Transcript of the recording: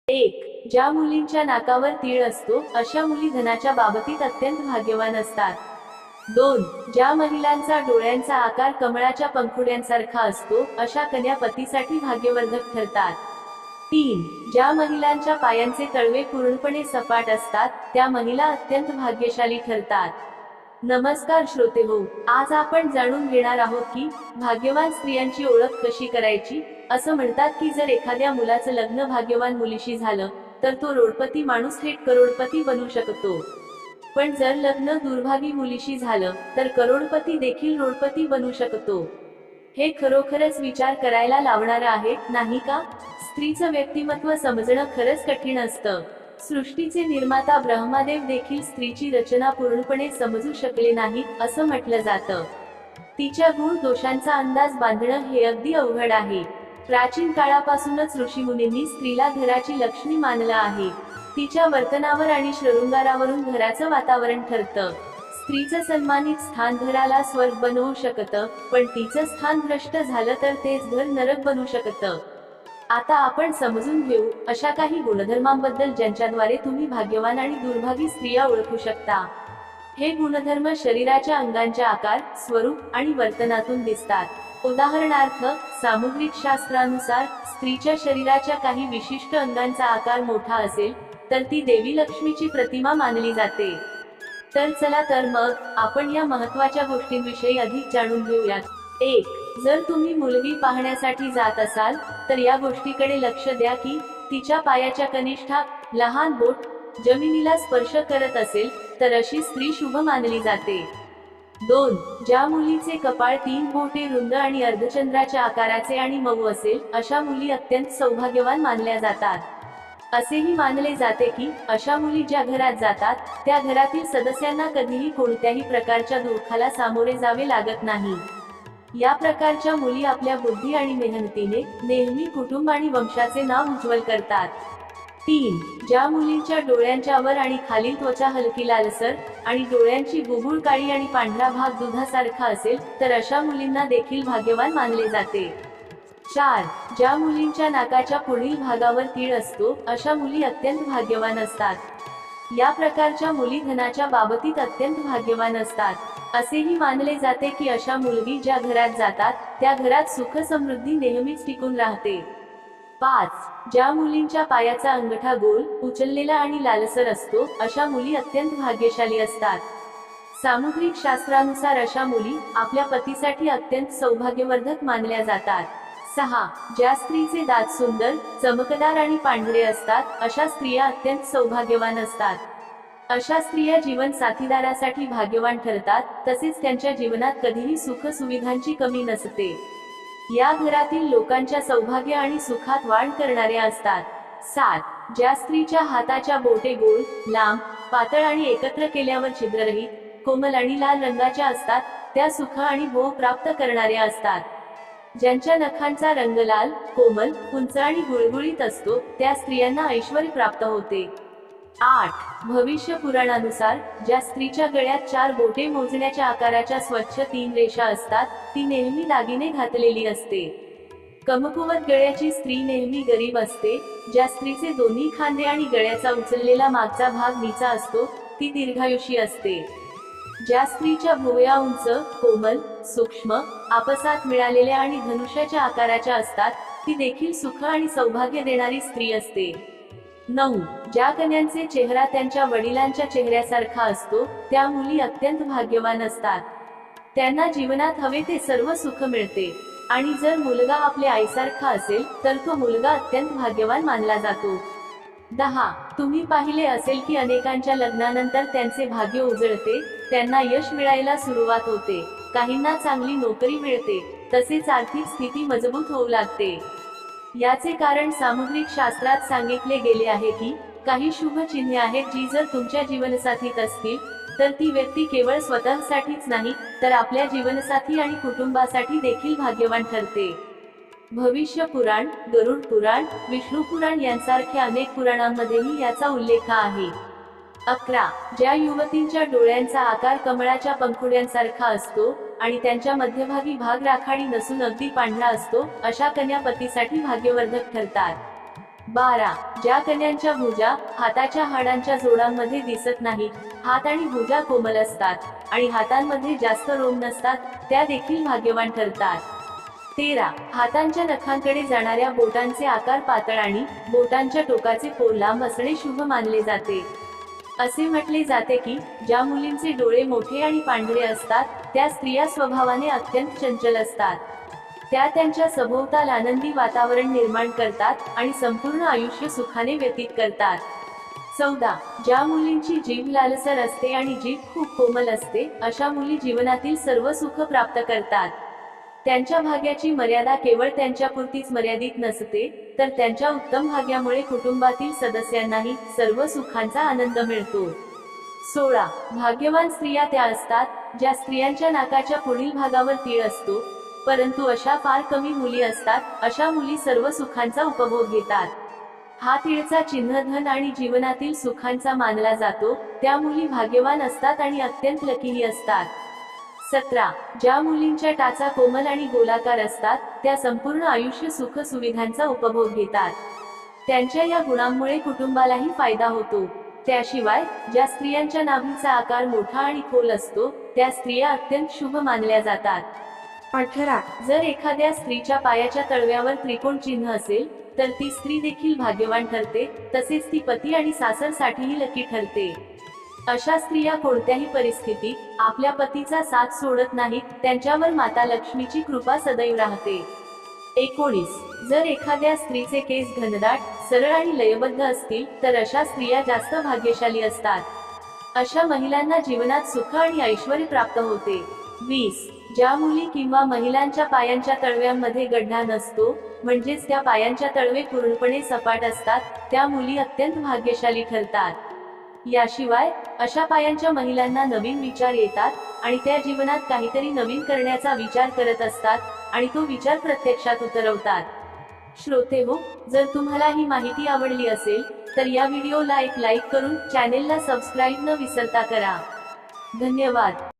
1. ज्या मुलींच्या नाकावर तीळ असतो अशा मुली धनाच्या बाबतीत अत्यंत भाग्यवान असतात. 2. ज्या महिलांचा डोळ्यांचा आकार कमळाच्या पंखुड्यांसारखा असतो अशा कन्या पतीसाठी भाग्यवर्धक ठरतात. 3. ज्या महिलांच्या पायांचे तळवे पूर्णपणे सपाट असतात त्या महिला अत्यंत भाग्यशाली ठरतात. नमस्कार श्रोतेहो, आज आपण जाणून घेणार आहोत की भाग्यवान स्त्रियांची ओळख कशी करायची. असं म्हणतात की जर एखाद्या मुलाचं लग्न भाग्यवान मुलीशी झालं तर तो रोडपती माणूस थेट करोडपती बनू शकतो. पण जर लग्न दुर्भागी मुलीशी झालं तर करोडपती देखील रोडपती बनू शकतो. हे खरोखरच विचार करायला लावणारं आहे, नाही का? स्त्रीचं व्यक्तिमत्व समजणं खरंच कठीण असतं. सृष्टीचे निर्माता ब्रह्मादेव देखील स्त्रीची रचना पूर्णपणे समजू शकले नाही असं म्हटलं जातं. तिच्या गुण दोषांचा अंदाज बांधणं हे अगदी अवघड आहे. प्राचीन काळापासूनच ऋषीमुनींनी स्त्रीला घराची लक्ष्मी मानलं आहे. तिच्या वर्तनावर आणि शृंगारावरून घराचं वातावरण ठरतं. स्त्रीचं सन्मानित स्थान घराला स्वर्ग बनवू शकतं, पण तिचं स्थान भ्रष्ट झालं तर तेच घर नरक बनू शकतं. आता आपण समजून घेऊ अशा काही गुणधर्मांबद्दल ज्यांच्याद्वारे तुम्ही भाग्यवान आणि दुर्भागी स्त्रिया ओळखू शकता. हे गुणधर्म शरीराच्या अंगांच्या आकार, स्वरूप आणि वर्तनातून दिसतात. उदाहरणार्थ, सामुद्रिक शास्त्रानुसार स्त्रीच्या शरीराच्या काही विशिष्ट अंगांचा आकार मोठा असेल तर ती देवी लक्ष्मीची प्रतिमा मानली जाते. तर चला तर मग आपण या महत्त्वाच्या गोष्टींविषयी अधिक जाणून घेऊयात. 1. जर तुम्ही मुलगी पाहण्यासाठी जात असाल तर या गोष्टीकडे लक्ष द्या की तिच्या पायाच्या कनिष्ठा लहान बोट जमिनीला स्पर्श करत असेल तर अशी स्त्री शुभ मानली जाते. 2. ज्या मुलीचे कपाळ 3 बोटे रुंद आणि अर्धचंद्राच्या आकाराचे आणि मऊ असेल अशा मुली अत्यंत सौभाग्यवान मानल्या जातात. असेही मानले जाते की अशा मुली ज्या घरात जातात त्या घरातील सदस्यांना कधीही कोणत्याही प्रकारच्या दुःखाला सामोरे जावे लागत नाही. या प्रकारच्या मुली आपल्या बुद्धी आणि मेहनतीने नेहमी कुटुंब आणि वंशाचे नाव उज्ज्वल करतात. 3. ज्या मुलींच्या डोळ्यांच्या वर आणि खालील त्वचा हलकी लालसर आणि डोळ्यांची बुबुळ काळी आणि पांढरा भाग दुधासारखा असेल तर अशा मुलींना देखील भाग्यवान मानले जाते. 4. ज्या मुलींच्या नाकाच्या पुढील भागावर तीळ असतो अशा मुली अत्यंत भाग्यवान असतात. या प्रकारच्या मुली धनाच्या बाबतीत अत्यंत भाग्यवान असतात. असेही मानले जाते की अशा मुलगी ज्या घरात जातात त्या घरात सुख समृद्धी नेहमीच टिकून राहते. 5. ज्या मुलींच्या पायाचा अंगठा गोल, उचललेला आणि लालसर असतो अशा मुली अत्यंत भाग्यशाली असतात. सामुद्रिक शास्त्रानुसार अशा मुली आपल्या पतीसाठी अत्यंत सौभाग्यवर्धक मानल्या जातात. 6. ज्या स्त्रीचे दात सुंदर, चमकदार आणि पांढरे असतात अशा स्त्रिया अत्यंत सौभाग्यवान असतात. अशा स्त्रिया जीवन साथीदारासाठी भाग्यवान ठरतात, तसेच त्यांच्या जीवनात कधीही सुख सुविधांची कमी नसते. या घरातील लोकांच्या सौभाग्य आणि सुखात वाढ करणाऱ्या असतात. 7. ज्या स्त्रीच्या हाताच्या बोटे गोल, लांब, पातळ आणि एकत्र केल्यावर छिद्ररहित, कोमल आणि लाल रंगाच्या असतात त्या सुख आणि भोग प्राप्त करणाऱ्या असतात. ज्यांच्या नखांचा रंग लाल, कोमल, उंच आणि गुळगुळीत असतो त्या स्त्रियांना ऐश्वर्य प्राप्त होते. 8. भविष्य पुराणानुसार ज्या स्त्रीच्या गळ्यात 4 बोटे मोजण्याच्या आकाराच्या स्वच्छ 3 रेषा असतात ती नेहमी दागिने घातलेली असते. कमकुवत गळ्याची स्त्री नेहमी गरीब असते. ज्या स्त्रीचे दोन्ही खांदे आणि गळ्याचा उचललेला मागचा भाग नीचा असतो ती दीर्घायुषी असते. ज्या स्त्रीच्या भुवया उंच, कोमल, सूक्ष्म, आपसात मिळालेल्या आणि धनुष्याच्या आकाराच्या असतात ती देखील सुख आणि सौभाग्य देणारी स्त्री असते. 9. ज्या कन्यांचे चेहरा त्यांच्या वडिलांच्या चेहऱ्यासारखा असतो त्या मुली अत्यंत भाग्यवान असतात. त्यांना जीवनात हवे ते सर्व सुख मिळते. आणि जर मुलगा आपल्या आईसारखा असेल तर तो मुलगा अत्यंत भाग्यवान मानला जातो. 10. तुम्ही पाहिले असेल की अनेकांच्या लग्नानंतर त्यांचे भाग्य उजळते, त्यांना यश मिळायला सुरुवात होते, काहींना चांगली नोकरी मिळते, तसेच आर्थिक स्थिती मजबूत होऊ लागते. याचे कारण सामुद्रिक शास्त्रात सांगितले गेले आहे की काही शुभ चिन्हे आहेत जी जर तुमच्या जीवनसाथीत असतील तर ती व्यक्ती केवळ स्वतःसाठीच नाही तर आपल्या जीवनसाथी आणि कुटुंबासाठी देखील भाग्यवान ठरते. भविष्य पुराण, गरुड पुराण, विष्णू पुराण यांसारख्या अनेक पुराणांमध्येही याचा उल्लेख आहे. 11. ज्या युवतींच्या डोळ्यांचा आकार कमळाच्या पंखुड्यांसारखा असतो आणि त्यांच्या मध्यभागी भाग राखाडी नसून अगदी पांढरा असतो अशा कन्या पतीसाठी भाग्यवर्धक ठरतात. 12. ज्या कन्यांच्या भुजा हाताच्या हाडांच्या जोडांमध्ये दिसत नाही, हात आणि भुजा कोमल असतात आणि हातांमध्ये जास्त रोम नसतात, त्या देखील भाग्यवान ठरतात. 13. हातांच्या नखांकडे जाणाऱ्या बोटांचे आकार पातळ आणि बोटांच्या टोकाचे पोर लांब असणे शुभ मानले जाते. असे म्हटले जाते की ज्या मुलींचे डोळे मोठे आणि पांढरे असतात, त्या स्त्रिया स्वभावाने अत्यंत चंचल असतात. त्या त्यांच्या सभोवताल आनंदी वातावरण निर्माण करतात आणि संपूर्ण आयुष्य सुखाने व्यतीत करतात. 14. ज्या मुलींची जीभ लालसर असते आणि जीभ खूप कोमल असते, अशा मुली जीवनातील सर्व सुख प्राप्त करतात. त्यांच्या भाग्याची मर्यादा केवळ त्यांच्यापुरतीच मर्यादित नसते, तर त्यांच्या उत्तम भाग्यामुळे कुटुंबातील सदस्यांनाही सर्व सुखांचा आनंद मिळतो. 16. भाग्यवान स्त्रिया त्या असतात ज्या स्त्रियांच्या नाकाच्या पुढील भागावर तीळ असतो, परंतु अशा फार कमी मुली असतात. अशा मुली सर्व सुखांचा उपभोग घेतात. हा तीळचा चिन्ह धन आणि जीवनातील सुखांचा मानला जातो. त्या मुली भाग्यवान असतात आणि अत्यंत लकीही असतात. 17. ज्या मुलींच्या टाचा कोमल आणि गोलाकार असतात, त्या संपूर्ण आयुष्य सुख सुविधांचा उपभोग घेतात. त्यांच्या या गुणांमुळे कुटुंबालाही फायदा होतो. त्याशिवाय ज्या स्त्रियांच्या नाभीचा आकार मोठा आणि खोल असतो, त्या स्त्रिया अत्यंत शुभ मानल्या जातात. 18. जर एखाद्या स्त्रीच्या पायाच्या तळव्यावर त्रिकोण चिन्ह असेल, तर ती स्त्री देखील भाग्यवान ठरते. तसेच ती पती आणि सासरसाठीही लकी ठरते. अशा स्त्रिया कोणत्याही परिस्थितीत आपल्या पतीचा साथ सोडत नाहीत, त्यांच्यावर माता लक्ष्मीची कृपा सदैव राहते. 19. जर एखाद्या स्त्रीचे केस घनदाट, सरळ आणि लयबद्ध असतील, तर अशा स्त्रिया जास्त भाग्यशाली असतात. अशा महिलांना जीवनात सुख आणि ऐश्वर्य प्राप्त होते. 20. ज्या मुली किंवा महिलांच्या पायांच्या तळव्यांमध्ये गड्डा नसतो, म्हणजेच त्या पायांच्या तळवे पूर्णपणे सपाट असतात, त्या मुली अत्यंत भाग्यशाली ठरतात. याशिवाय अशा पायांच्या महिलांना नवीन विचार येतात आणि त्या जीवनात काहीतरी नवीन करण्याचा विचार करत असतात आणि तो विचार प्रत्यक्षात उतरवतात. श्रोतेहो, जर तुम्हाला ही माहिती आवडली असेल तर या व्हिडिओला एक लाईक करून चॅनेलला सबस्क्राईब न विसरता करा. धन्यवाद.